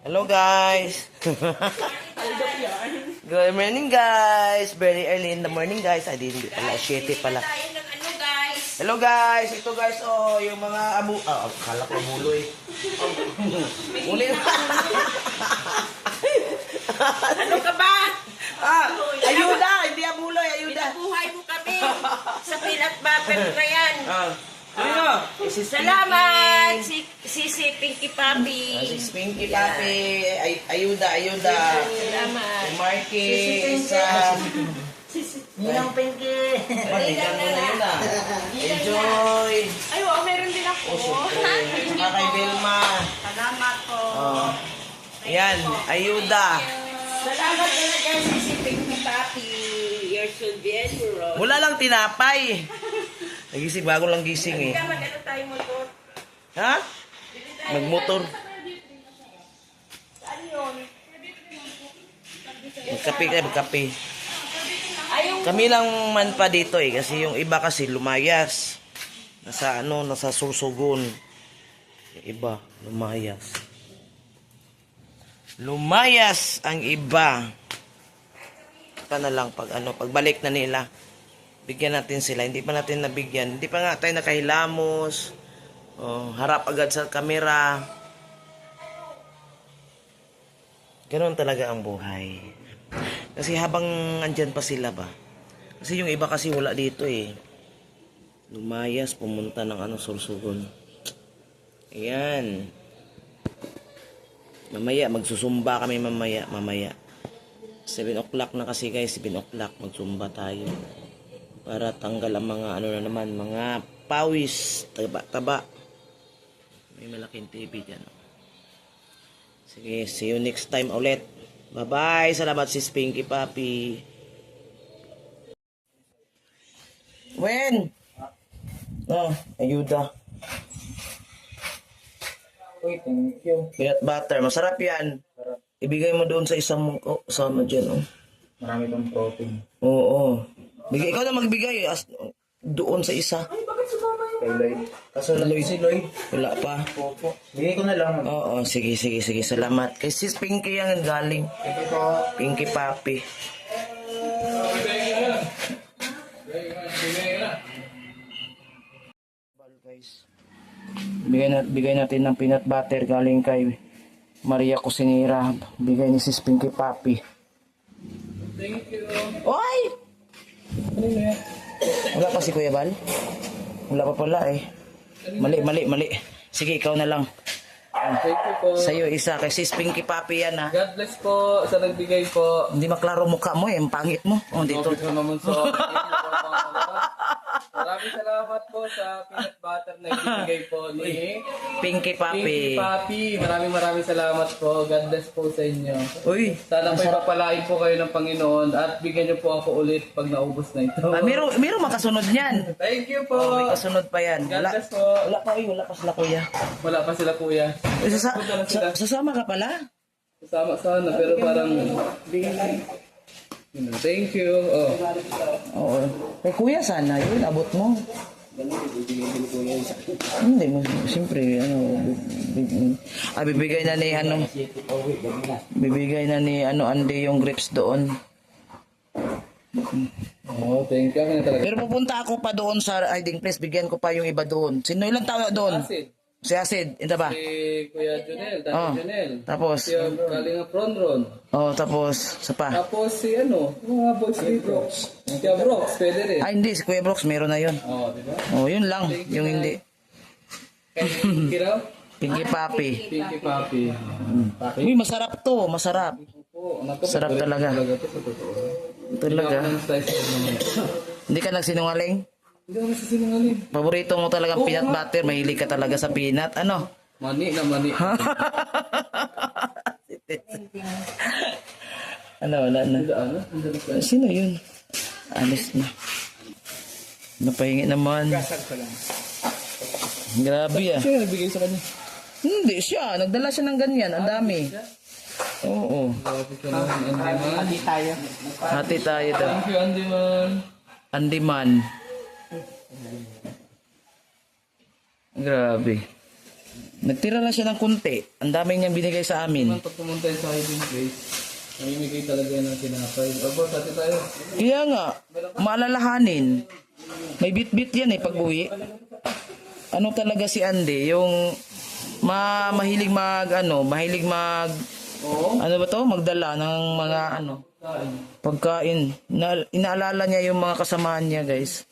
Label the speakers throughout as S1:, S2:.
S1: Hello guys. Good morning guys. Very early in the morning guys. Ay, hindi pala. 7 pala. Hello guys. Ito guys, oh, yung mga kala ko buloy. Uli.
S2: Ano ka ba?
S1: Ayuda. Hindi abuloy. Ayuda.
S2: Pinabuhay mo kami sa peanut butter na yan.
S1: Ano?
S2: Salamat, si Pinky Papi.
S1: Si Pinky Papi. Ayuda.
S2: Salamat.
S1: Si Marky. Sa...
S3: Ninang Pinky.
S1: Enjoy.
S2: Ay, oo, meron din ako.
S1: Saka kay Vilma.
S2: Salamat po.
S1: Ayan, ayuda.
S2: Salamat talaga si Pinky Papi. You're so generous.
S1: Wala lang tinapay. Nagising, bago lang gising eh.
S2: Mag-ano tayo motor?
S1: Ha? Magmotor.
S2: Saan yun?
S1: Magkape. Kami lang man pa dito eh. Kasi yung iba kasi lumayas. Nasa Sursogon. Yung iba, lumayas. Lumayas ang iba. Pa na lang pagbalik na nila. Bigyan natin sila. Hindi pa natin nabigyan. Hindi pa nga tayo nakahilamos. Harap agad sa kamera. Ganoon talaga ang buhay. Kasi habang andyan pa sila ba? Kasi yung iba kasi wala dito eh. Lumayas, pumunta ng Sursogon. Ayan. Mamaya, magsusumba kami mamaya. 7 o'clock na kasi guys. 7 o'clock, magsumba tayo. Para tanggal ang mga mga pawis, taba. May malaking TV dyan. Sige, see you next time ulit. Bye-bye. Salamat si Pinky Papi. Wen! Ayuda.
S3: Uy, thank you.
S1: Peanut butter. Masarap yan. Ibigay mo doon sa isang sama dyan.
S3: Marami tong protein.
S1: Oo. Ikaw na magbigay doon sa isa.
S3: Kay Lloyd. Kaso si Lloyd.
S1: Wala pa.
S3: Opo. Bigay ko na lang.
S1: Oo, sige. Salamat. Kay sis Pinky yan galing.
S3: Thank you po.
S1: Pinky Papi. Guys. Bigay natin ng peanut butter galing kay Maria Cusinera. Bigay ni sis Pinky Papi.
S3: Thank you.
S1: Oy! Wala pa si Kuya Bal? Wala pa pala eh. Mali. Sige, ikaw na lang.
S4: Thank you po.
S1: Sa'yo isa. Kay sis Pinky Papi yan ha.
S4: God bless po sa nagbigay po.
S1: Hindi maklaro mukha mo eh. Ang pangit mo. Dito.
S4: Dito naman so. Maraming salamat po sa peanut butter na ibigay po ni
S1: Pinky Papi.
S4: Pinky Papi. Maraming salamat po. God bless po sa inyo.
S1: Uy.
S4: Sana po ipapalain po kayo ng Panginoon at bigyan niyo po ako ulit pag naubos na ito.
S1: Meron makasunod niyan.
S4: Thank you po.
S1: May kasunod pa yan.
S4: God bless po.
S1: Wala pa sila kuya.
S4: Wala pa sila kuya.
S1: Sasama ka pala?
S4: Kasama sana pero parang thank you.
S1: Oo. Kay kuya sana yun. Abot mo. Hindi mo. Siyempre, bibigay na ni Andy yung grapes doon.
S4: Thank you. Talaga.
S1: Pero pupunta ako pa doon sa hiding place. Bigyan ko pa yung iba doon. Sino ilang tao doon?
S4: Acid.
S1: Si Acid. Ito ba?
S4: Si Kuya Junel, Dati Junel.
S1: Tapos?
S4: Si Kalinga Ronron.
S1: Tapos. Sa pa?
S4: Tapos si mga boys dito. Si Brooks, pwede rin.
S1: Hindi. Si Kuya Brooks. Meron na yun.
S4: Diba?
S1: Yun lang. Yung hindi.
S4: Pinky raw?
S1: Pinky Papi.
S4: Pinky Papi.
S1: Uy, masarap to. Masarap. Sarap talaga. Talaga. Hindi ka nagsinungaling?
S4: Hindi ako nagsisinungaling.
S1: Paborito mo talaga peanut butter. Mahilig ka talaga sa peanut. Ano?
S4: Mani na mani.
S1: Wala na.
S4: Ano?
S1: Sino yun? Alis na. Napahingi naman. Grabe ah.
S4: Sino nagbigay sa kanya?
S1: Hindi siya. Nagdala siya ng ganyan. Ang dami. Oo.
S3: Hati tayo.
S1: Hati tayo daw.
S4: Thank you, Andyman.
S1: Andyman. Grabe. Nagtira lang siya ng kunti. Ang dami niyang binigay sa amin.
S4: Pag pumunta sa hiding place, namimigay talaga yan ng tinapay. Abo, sati tayo.
S1: Kaya nga, maalalahanin. May bit-bit yan pag uwi. Ano talaga si Andy, yung mahilig mahilig
S4: Oo.
S1: ano ba to? Magdala ng mga pagkain. Inaalala niya yung mga kasamaan niya, guys.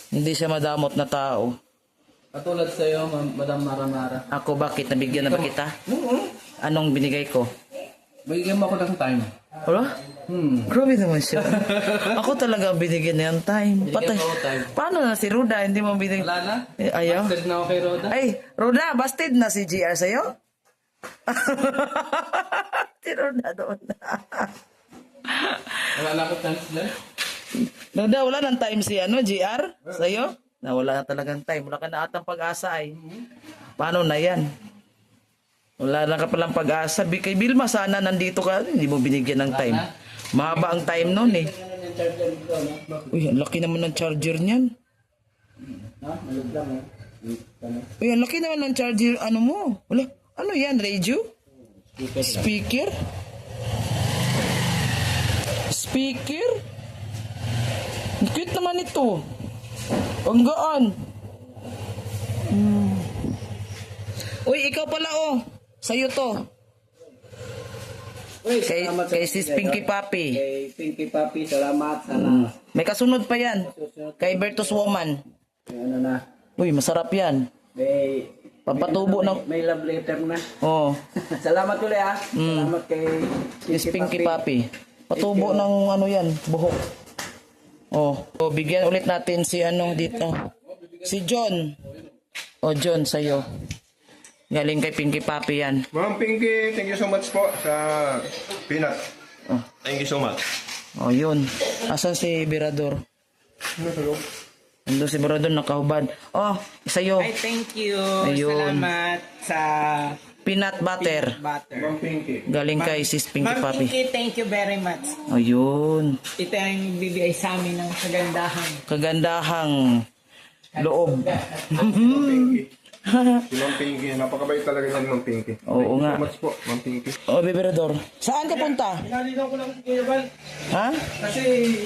S1: Hindi siya madamot na tao.
S4: Katulad sa'yo, Madam Maramara.
S1: Ako, bakit? Nabigyan na ba kita? Anong binigay ko?
S4: Bigyan mo ako ng time.
S1: Wala? Grabe naman siya. Ako talaga ang binigyan niya ng time.
S4: Binigyan mo ako time.
S1: Paano na si Ruda? Hindi mo binigyan.
S4: Wala na?
S1: Ayaw.
S4: Busted na ako kay Roda.
S1: Ay, Ruda, busted na si GR sa'yo? Si Ruda doon.
S4: Wala na ako chance dyan.
S1: Ruda, wala nang time si GR sa'yo? Na wala na talagang time. Wala ka na atang pag-asa ay. Paano na yan? Wala na ka palang pag-asa. Kay Vilma, sana nandito ka. Hindi mo binigyan ng time. Mahaba ang time nun eh. Uy, ang laki naman ng charger niyan. Uy, ang laki naman ng charger. Ano mo? Wala. Ano yan? Radio? Speaker? Speaker? Ang cute naman ito. Ang gaan. Uy, ikaw pala Sa'yo to.
S3: Uy,
S1: Kay sis Pinky Papi.
S3: Kay Pinky Papi, salamat. Sana.
S1: May kasunod pa yan. Kay Bertus Woman.
S3: Ano na.
S1: Uy, masarap yan.
S3: May,
S1: Pampatubo ng...
S3: may love letter na.
S1: Oh,
S3: Salamat ulit Salamat kay
S1: sis Pinky Papi. Patubo ng yan, buhok. So, bigyan ulit natin si dito. Si John. John, sa'yo. Galing kay Pinky Papi yan.
S5: Ma'am Pinky, thank you so much po sa peanut. Thank you so much.
S1: Yun. Asan si Birador? Ando si Birador nakahubad. Sa'yo.
S2: Ay, thank you.
S1: Ayun.
S2: Salamat sa
S1: Peanut butter.
S2: butter.
S5: Ma'am Pinky.
S1: Galing kay sis Pinky
S2: Ma'am
S1: Papi.
S2: Pinky, thank you very much.
S1: Ayun.
S2: Ito ang bibigay sa amin ng kagandahan.
S1: Kagandahang loob.
S5: Si Ma'am Pinky, napakabait talaga yan Ma'am Pinky.
S1: Oo nga.
S5: Thank you so much po, Ma'am Pinky.
S1: Biberador. Saan ka punta?
S3: Pinalinaw ko lang Kuya Val.
S1: Ha?
S3: Kasi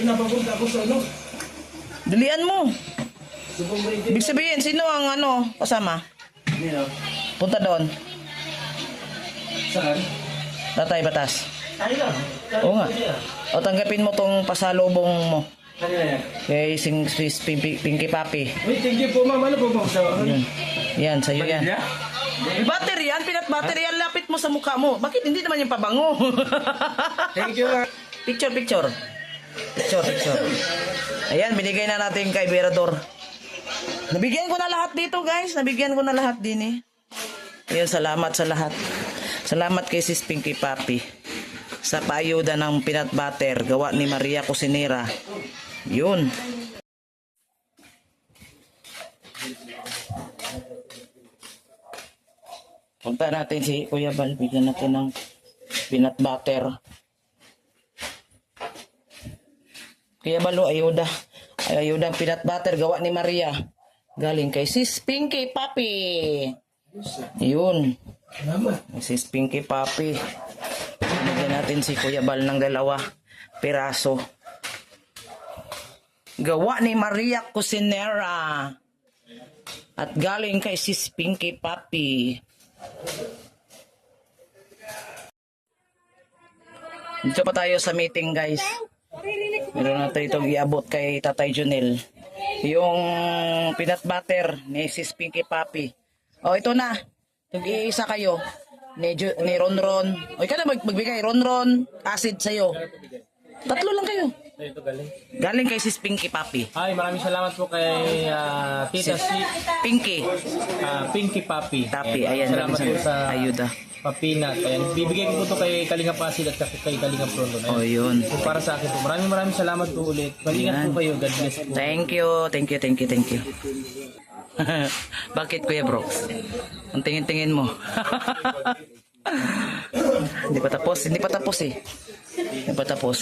S3: inabagod ako sa
S1: Dalian mo. Ibig sabihin, sino ang kasama? Punta doon.
S3: Saan?
S1: Tatay Batas.
S3: Tayo lang.
S1: Oo nga. Tanggapin mo tong pasalubong mo.
S3: Ano yan?
S1: Kay sis Pinky Papi.
S3: Uy, thank you po ma'am. Ano po ma'am?
S1: Yan, sa'yo yan. Battery yan, peanut butter yan. Lapit mo sa mukha mo. Bakit hindi naman yung pabango?
S3: Thank you
S1: Picture. Picture. Ayan, binigay na natin kay Berador. Nabigyan ko na lahat dito, guys. Nabigyan ko na lahat din Ayun, salamat sa lahat. Salamat kay sis Pinky Papi sa paayuda ng peanut butter gawa ni Maria Cusinera. Yun. Punta natin si Kuya Bal. Bigyan natin ng peanut butter. Kuya Balo, ayuda. Ayuda ang peanut butter gawa ni Maria. Galing kay sis Pinky Papi. Yun. Sis Pinky Papi. Bigyan natin si Kuya Bal ng 2 piraso. Gawa ni Maria Cusinera. At galing kay sis Pinky Papi. Dito pa tayo sa meeting, guys. Meron natin itong iabot kay Tatay Junel. Yung peanut butter ni sis Pinky Papi. Ito na. Tag-iisa kayo. Ni Ronron. Ikaw na magbigay. Ronron, acid sa'yo. 3 lang kayo.
S4: Ito galing.
S1: Galing kay sis Pinky Papi.
S4: Ay, maraming salamat po kay Tita
S1: Pinky.
S4: Pinky Papi.
S1: Ayan.
S4: Salamat po sa
S1: ayuda.
S4: Papinat. Ayan, bibigay ko po ito kay Kalinga Pasid at kay Kalinga Prondo.
S1: Yun.
S4: So, para sa akin po. Maraming salamat po ulit. Mag-ingat po kayo. God bless po.
S1: Thank you. Bakit, Kuya Brooks? Ang tingin-tingin mo. Hindi pa tapos eh. Hindi pa tapos.